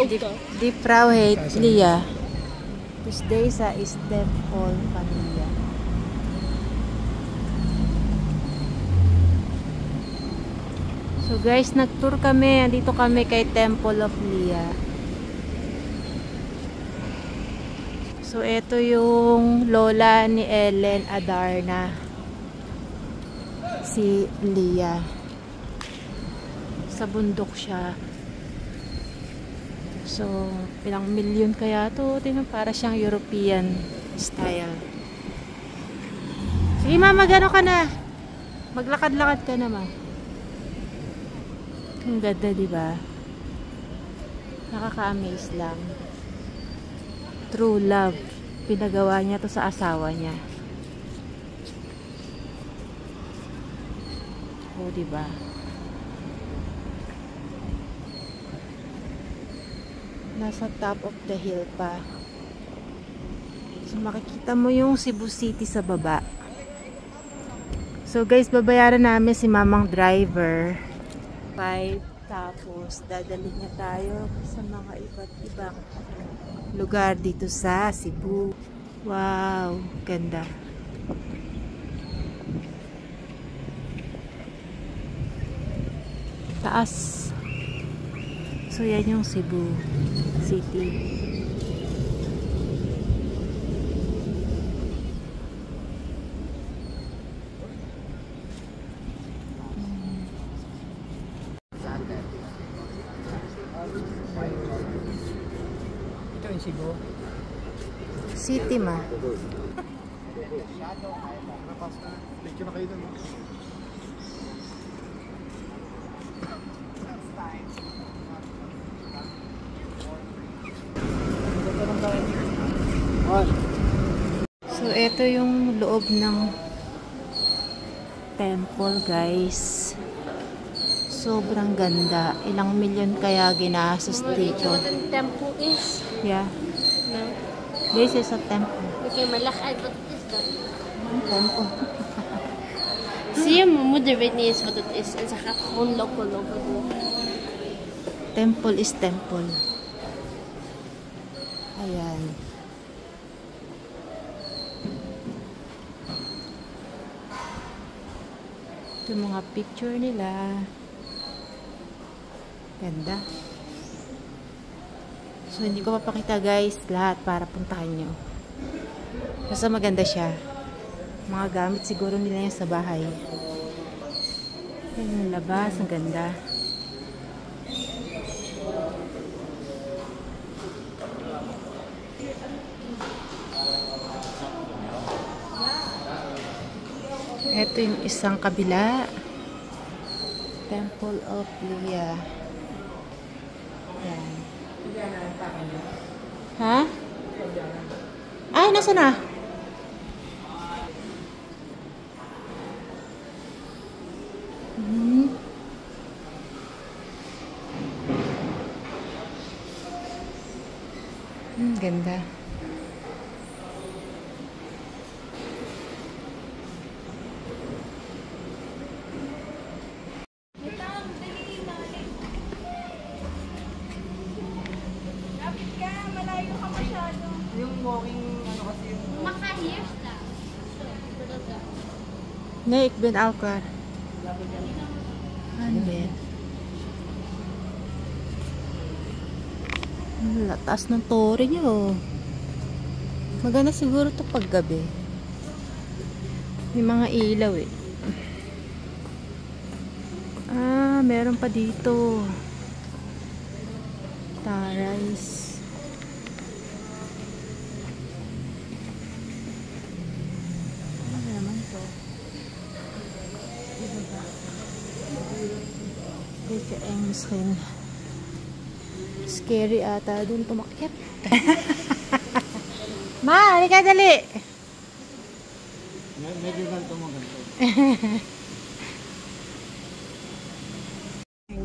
Pero di Frauheit Lia. Tuesday sa Temple Pamilya. So guys, nag-tour kami. Andito kami kay Temple of Lia. So ito yung lola ni Ellen Adarna. Si Lia. Sa bundok siya. So, ilang milyon kaya to? Tingnan, para siyang European style. Sige mama, gano ka na? Maglakad-lakad ka naman. Ang ganda, diba? Nakaka-amaze lang. True love. Pinagawa niya to sa asawa niya. O, diba? Nasa top of the hill pa. So, makikita mo yung Cebu City sa baba. So, guys, babayaran namin si mamang driver. 5. Tapos, dadalhin niya tayo sa mga iba't ibang lugar dito sa Cebu. Wow! Ganda. Taas. So, yan yung Cebu City. Ito yung Cebu City ma. Picture na kayo dun. So, ito yung loob ng temple, guys. Sobrang ganda. Ilang milyon kaya ginastos dito. You know what the temple is? Yeah. No. This is a temple. Okay, malakad. What is that? Temple. See, moderate is what it is. And saka kung local. Temple is temple. Ayan. Ito yung mga picture nila. Ganda. So, hindi ko papakita guys lahat para puntahan nyo. Basta maganda siya. Mga gamit siguro nila yan sa bahay. Ayan yung labas. Ang ganda. Ito yung isang kabila. Temple of Lia. Yan. Ha? Ay, nasa na? Ganda. Yung walking, ano kasi yung... Maka-years na. Nee, ik ben Alkar. Ano ba yan? Ang latas ng tore nyo. Maganda siguro ito pag gabi. May mga ilaw eh. Ah, meron pa dito. Tarais. Ano naman to? Iba ba? Dito ang miskin. Scary ata dun tumakyat. Ma, halika dali. Medyo ganito mo ganito.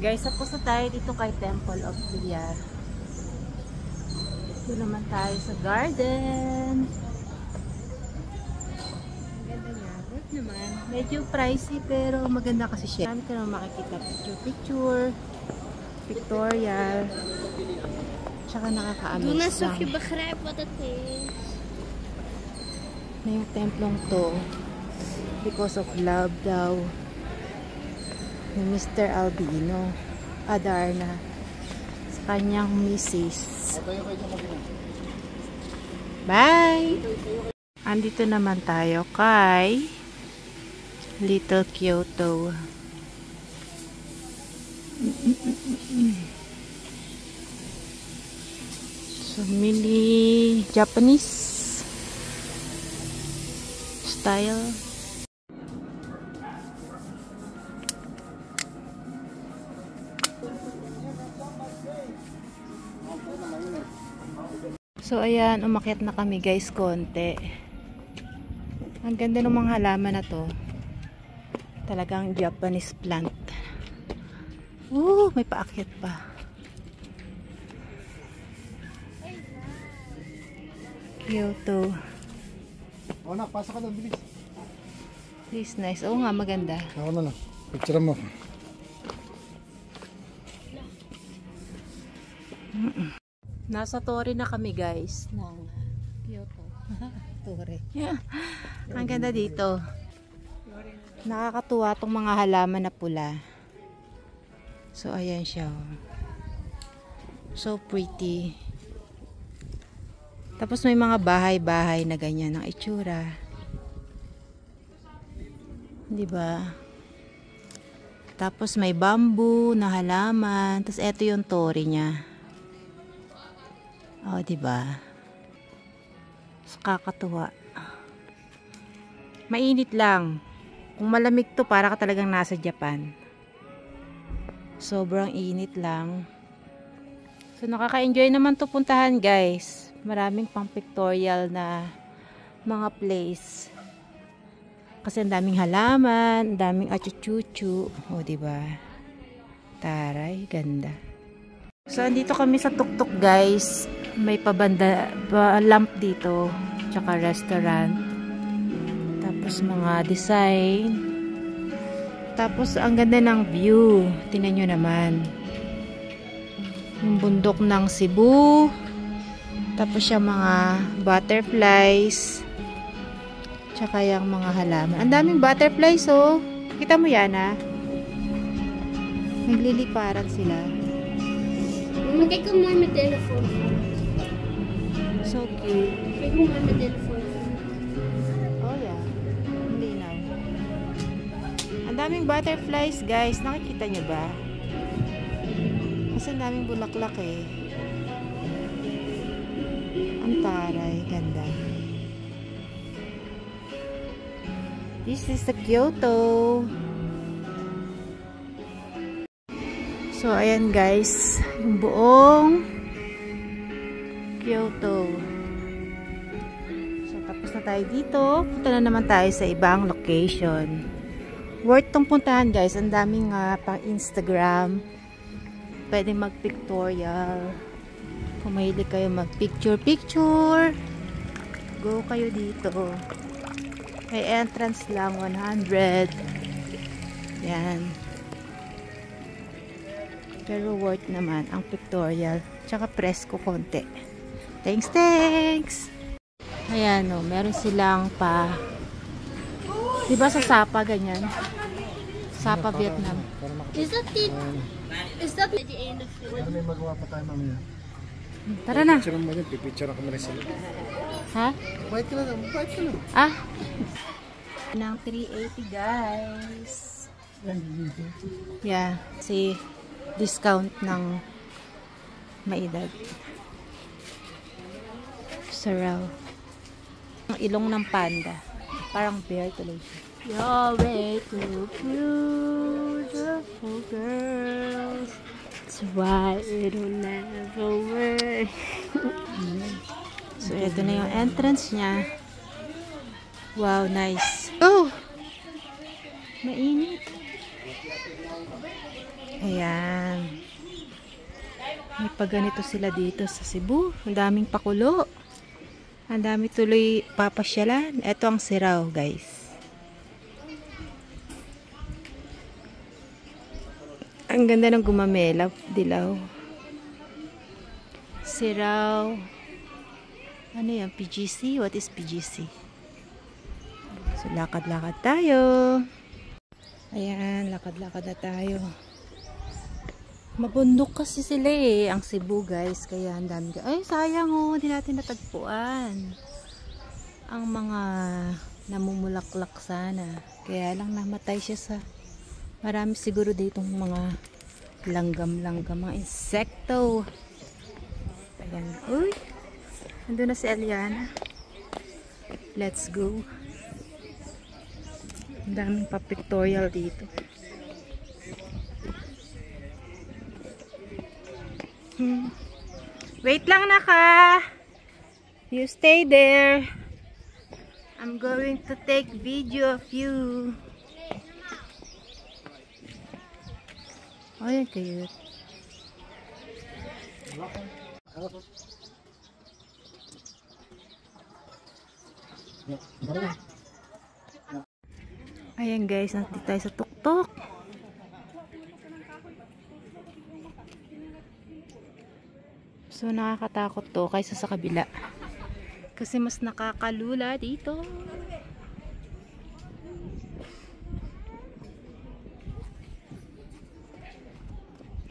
Guys, tapos na tayo dito kay Temple of Lia. Doon naman tayo sa garden. naman. Medyo pricey pero maganda kasi siya. Marami ka naman makikita picture, pictorial. Tsaka nakaka-amaze Doe lang. alsof je begrijpt wat het is. Na yung templong to because of love daw ni Mr. Albino Adarna sa kanyang misis. Bye! Andito naman tayo kay Little Kyoto. So, mini Japanese style. So, ayan, umakyat na kami guys, konti. Ang ganda ng mga halaman na to. Talagang Japanese plant. May paakyat pa. Kyoto. Nak, pasok ka doon, bilis. This nice. Oo nga, maganda. Ako na lang. Picture mo. Nasa Torre na kami guys ng Kyoto. Torre. Ang ganda dito. Nakakatuwa tong mga halaman na pula. So ayan siya. So pretty. Tapos may mga bahay-bahay na ganyan ng itsura. 'Di ba? Tapos may bamboo na halaman. Tapos eto yung Torre niya. Oh, 'di ba? Kakatuwa. Mainit lang. Kung malamig to, para ka talagang nasa Japan. Sobrang init lang. So nakaka-enjoy naman to puntahan, guys. Maraming pang pictorial na mga place. Kasi ang daming halaman, ang daming achuchuchu. O, 'di ba? Taray, ganda. So andito kami sa tuktok, guys. May lamp dito, tsaka restaurant, tapos mga design, tapos ang ganda ng view. Tingnan nyo naman yung bundok ng Cebu, tapos yung mga butterflies, tsaka yung mga halaman. Ang daming butterflies, oh. Kita mo yan, ha? Nagliliparan sila. Kijk hoe mooi mijn telefoon. So cute. Kijk hoe mooi mijn telefoon. Oh yeah. Ang linaw. Ang daming butterflies, guys. Nakikita nyo ba? Kasi ang daming bulaklak eh. Ang taray. Ganda. This is the Kyoto. So, ayan guys. Yung buong Kyoto. So, tapos na tayo dito. Punta na naman tayo sa ibang location. Worth tong puntahan, guys. Ang daming pang Instagram. Pwede mag-pictorial. Kung mahilig kayo mag-picture, go kayo dito. May entrance lang, 100. Yan. Pero worth naman ang pictorial. Tsaka presko konti. Thanks, thanks! Ayan o, meron silang diba sa Sapa ganyan? Sapa, Vietnam. Is that it? Is that the end of it? Para may magawa pa tayo mamaya. Tara na! Picture mo yun, pipicture ako muna sila. Ha? Bite ka lang, bite ka lang. Ah! Nang 380 guys. Yeah, si discount ng maedad. Saraw. Ang ilong ng panda. Parang bear tuloy siya. You're way too beautiful girls. That's why it'll never work. So, ito na yung entrance niya. Wow, nice. Oh! Mainit. Ayan. May pagganito sila dito sa Cebu. Ang daming pakulo. Ang dami tuloy papasyalan. Ito ang Siraw, guys. Ang ganda ng gumamela, dilaw. Siraw. Ano yan? PGC? What is PGC? So, lakad-lakad tayo. Ayan, lakad-lakad na tayo. Mabundok kasi sila eh, ang Cebu guys. Kaya ang dami. Ay, sayang oh, hindi natin natagpuan ang mga namumulaklak sana. Kaya lang namatay siya sa marami siguro ditong mga langgam-langgam, mga insekto. Ayan. Uy! Nandun na si Eliana. Let's go. Ang daming pa-pictorial dito. Wait lang naka. You stay there. I'm going to take video of you. Oh, yan cute. Ayan guys, nandito tayo sa tuktok. So nakakatakot to kaysa sa kabila. Kasi mas nakakalula dito.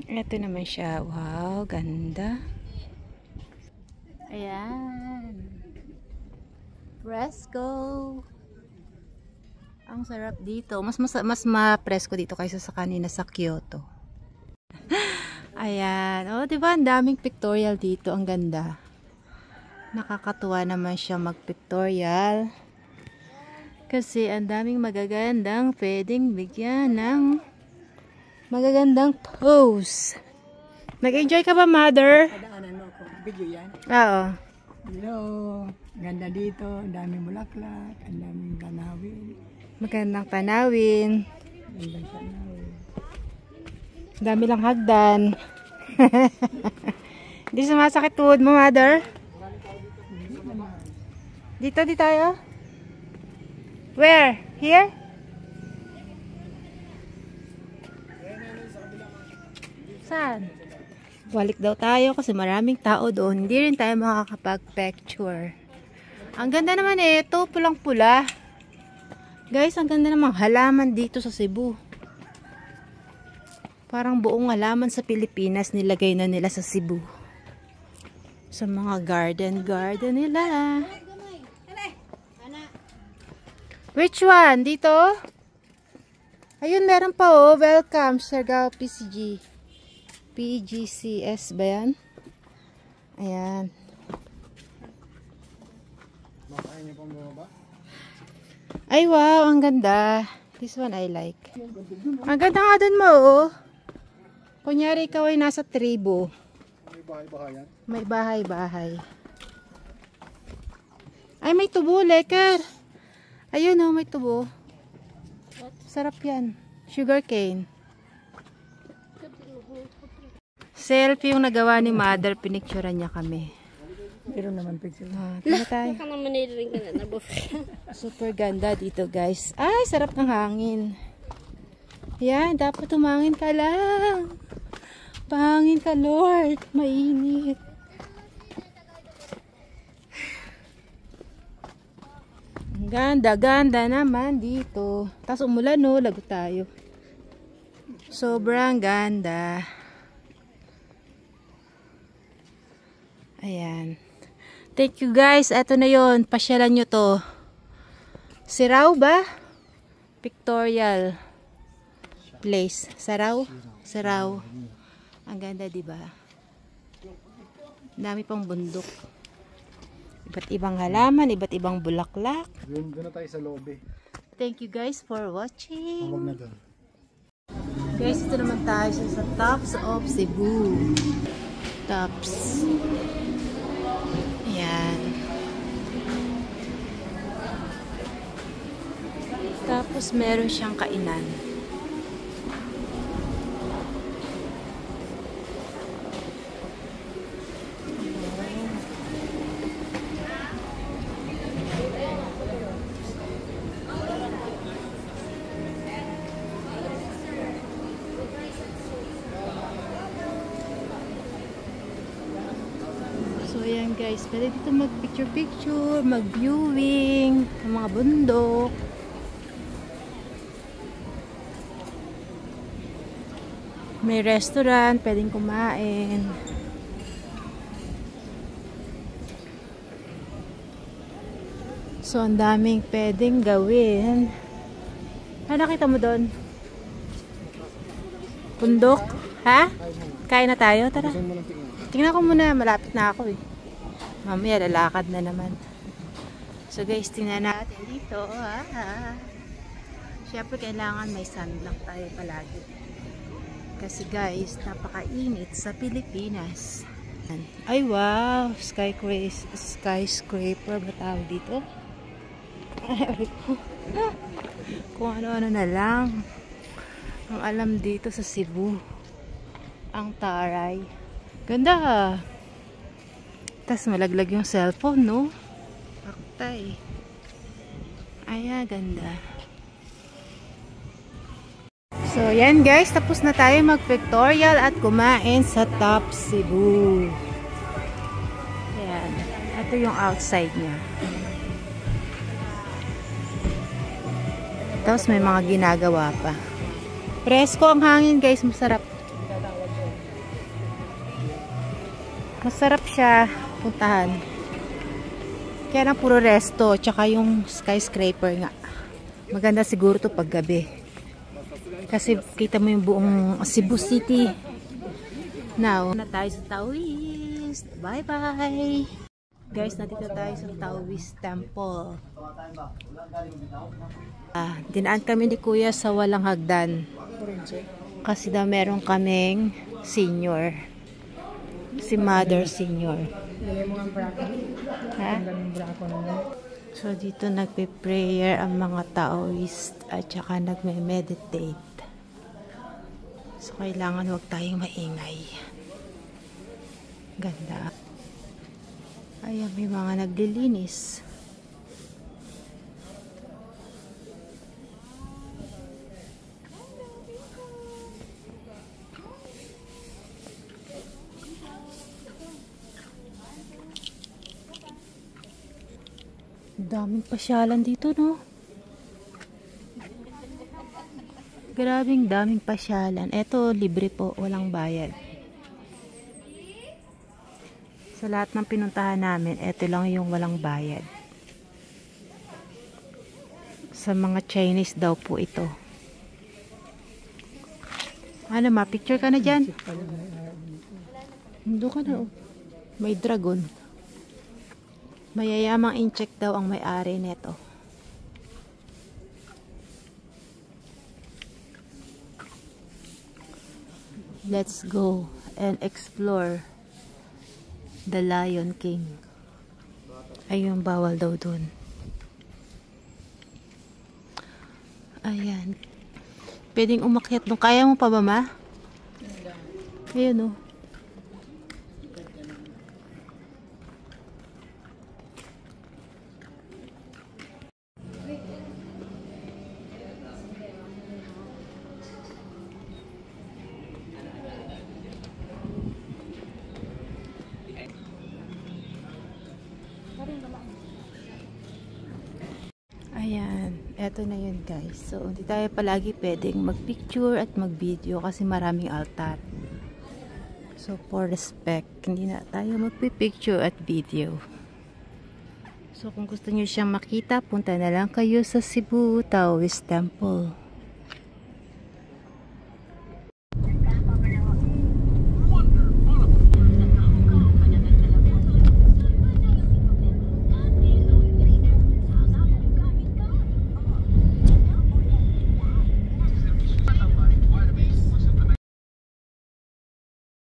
Ito naman siya. Wow, ganda. Ayan. Fresco. Ang sarap dito. Mas ma-presko dito kaysa sa kanina sa Kyoto. Ayan. Oh, diba? Ang daming pictorial dito. Ang ganda. Nakakatuwa naman siya mag-pictorial. Kasi ang daming magagandang pwedeng bigyan ng magagandang pose. Nag-enjoy ka ba, mother? Padaanan mo ako. Video yan. Oo. Hello. Ganda dito. Ang daming bulaklak. Ang daming tanawin. Magandang tanawin. Gandang tanawin. Ang dami lang hagdan. Hindi sumasakit tuhod mo, mother? Dito, di tayo? Where? Here? Saan? Balik daw tayo kasi maraming tao doon. Hindi rin tayo makakapag-picture. Ang ganda naman eh. Ito, pulang-pula. Guys, ang ganda namang halaman dito sa Cebu. Parang buong halaman sa Pilipinas nilagay na nila sa Cebu. Sa mga garden nila. Which one? Dito? Ayun, meron pa oh. Welcome, Siargao PCG. PGCS ba yan? Ayan. Ay, wow. Ang ganda. This one I like. Ang ganda nga dun mo oh. Kunyari ikaw ay nasa tribo. May bahay-bahayan. May bahay-bahay. Ay, may tubo, lekker. Ayun oh, may tubo. Sarap yan. Sugar cane. Selfie yung nagawa ni mother. Pinicturean niya kami. Meron naman picture. Tara tayo. Baka naman niliring ka na Super ganda dito guys. Ay, sarap ng hangin. Yan, dapat tumangin ka lang. Pahangin ka, Lord. Mainit. Ang ganda naman dito. Tapos umulan no, lago tayo. Sobrang ganda. Ayan. Thank you guys. Ito na yon. Pasyalan nyo to. Siraw ba? Pictorial place. Saraw? Saraw. Ang ganda, diba? Dami pang bundok. Iba't ibang halaman, iba't ibang bulaklak. Doon na tayo sa lobby. Thank you guys for watching. Huwag na doon. Guys, ito naman tayo sa Tops of Cebu. Tops. Ayan. Tapos meron siyang kainan. ayan guys, pwede dito mag-picture-picture, mag-viewing, ng mga bundok. May restaurant, pwedeng kumain. So, ang daming pwedeng gawin. Ano nakita mo doon? Bundok? Ha? Kain na tayo? Tara. Gusto mo lang tingin. Tingnan ko muna. Malapit na ako eh. Mamaya lalakad na naman. So guys, tingnan natin dito. Siyempre kailangan may sunblock tayo palagi. Kasi guys, napakainit sa Pilipinas. Ay wow! Skyscraper ba tawag dito? Kung ano-ano na lang ang alam dito sa Cebu. Ang taray. Ganda ha. Tas malaglag yung cellphone, no? Aktay. Ay, ganda. So, yan guys. Tapos na tayo mag-pictorial at kumain sa Top Cebu. Ayan. Ito yung outside niya. Tapos may mga ginagawa pa. Presko ang hangin guys. Masarap. Masarap siya puntahan. Kaya lang puro resto. Tsaka yung skyscraper nga. Maganda siguro to pag gabi. Kasi kita mo yung buong Cebu City. Now, na tayo sa Taoist. Bye bye! Guys, nandito tayo sa Taoist Temple. Dinaan kami ni Kuya sa walang hagdan. Kasi daw meron kaming senior. Si Mother Senior. Ha? So, dito nagpe-prayer ang mga Taoist at saka nagme-meditate. So, kailangan huwag tayong maingay. Ganda. Ayan, may mga naglilinis. Daming pasyalan dito, no? Grabing daming pasyalan. Eto, libre po. Walang bayad. Sa lahat ng pinuntahan namin, eto lang yung walang bayad. Sa mga Chinese daw po ito. Ano, ma-picture ka na dyan? Doon ka na, oh. May dragon. Mayayamang incheck daw ang may-ari neto. Let's go and explore the Lion King. Ayun, bawal daw dun. Ayan. Pwedeng umakyat doon. Kaya mo pa ba, ma? Ayun, oh. Ayan, eto na yun guys. So, hindi tayo palagi pwedeng mag-picture at mag-video kasi maraming altar. So, for respect, hindi na tayo mag-picture at video. So, kung gusto niyo siyang makita, punta na lang kayo sa Cebu Taoist Temple.